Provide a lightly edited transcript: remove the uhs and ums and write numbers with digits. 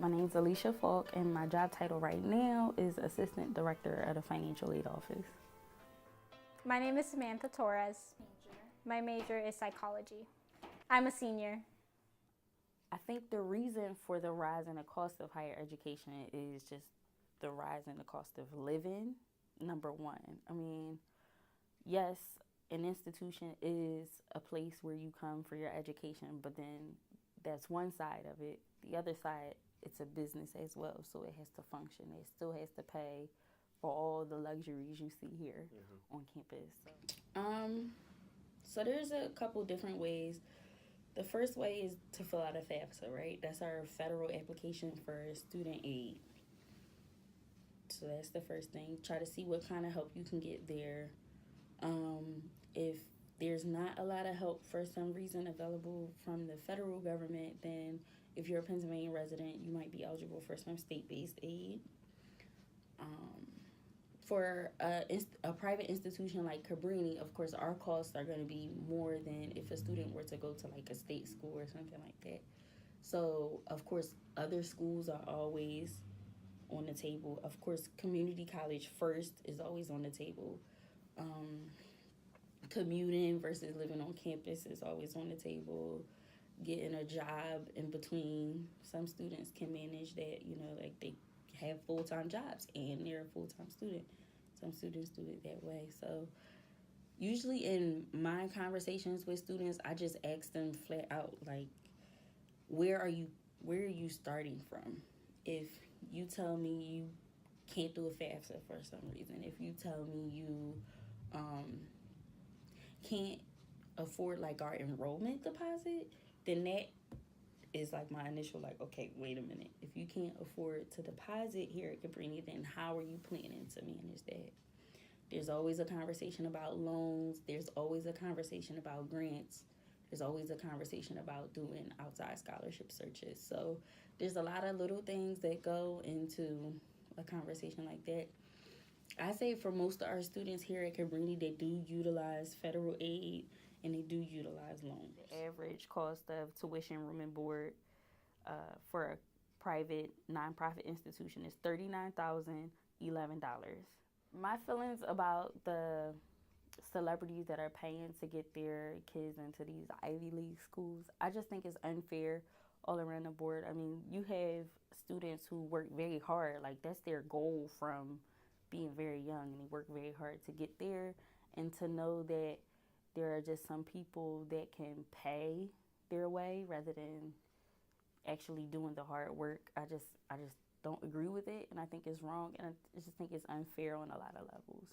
My name's Alicia Falk, and my job title right now is Assistant Director at a Financial Aid Office. My name is Samantha Torres. My major is psychology. I'm a senior. I think the reason for the rise in the cost of higher education is just the rise in the cost of living, number one. I mean, yes, an institution is a place where you come for your education, but then that's one side of it. The other side, it's a business as well, so it has to function. It still has to pay for all the luxuries you see here on campus. So there's a couple different ways. The first way is to fill out a FAFSA, right? That's our federal application for student aid. So that's the first thing. Try to see what kind of help you can get there. If there's not a lot of help for some reason available from the federal government, then if you're a Pennsylvania resident, you might be eligible for some state-based aid. For a private institution like Cabrini, of course, our costs are going to be more than if a student were to go to like a state school or something like that. So, of course, other schools are always on the table. Of course, community college first is always on the table. Commuting versus living on campus is always on the table. Getting a job in between, some students can manage that, like they have full-time jobs and they're a full-time student. Some students do it that way. So usually in my conversations with students, I just ask them flat out, like, where are you starting from? If you tell me you can't do a FAFSA for some reason, if you tell me you can't afford like our enrollment deposit, then that is like my initial like, okay, wait a minute. If you can't afford to deposit here at Cabrini, then how are you planning to manage that? There's always a conversation about loans. There's always a conversation about grants. There's always a conversation about doing outside scholarship searches. So there's a lot of little things that go into a conversation like that. I say for most of our students here at Cabrini, they do utilize federal aid and they do utilize loans. The average cost of tuition, room, and board for a private nonprofit institution is $39,011. My feelings about the celebrities that are paying to get their kids into these Ivy League schools, I just think it's unfair all around the board. I mean, you have students who work very hard, like that's their goal from being very young, and they work very hard to get there, and to know that there are just some people that can pay their way rather than actually doing the hard work. I just don't agree with it, and I think it's wrong, and I just think it's unfair on a lot of levels.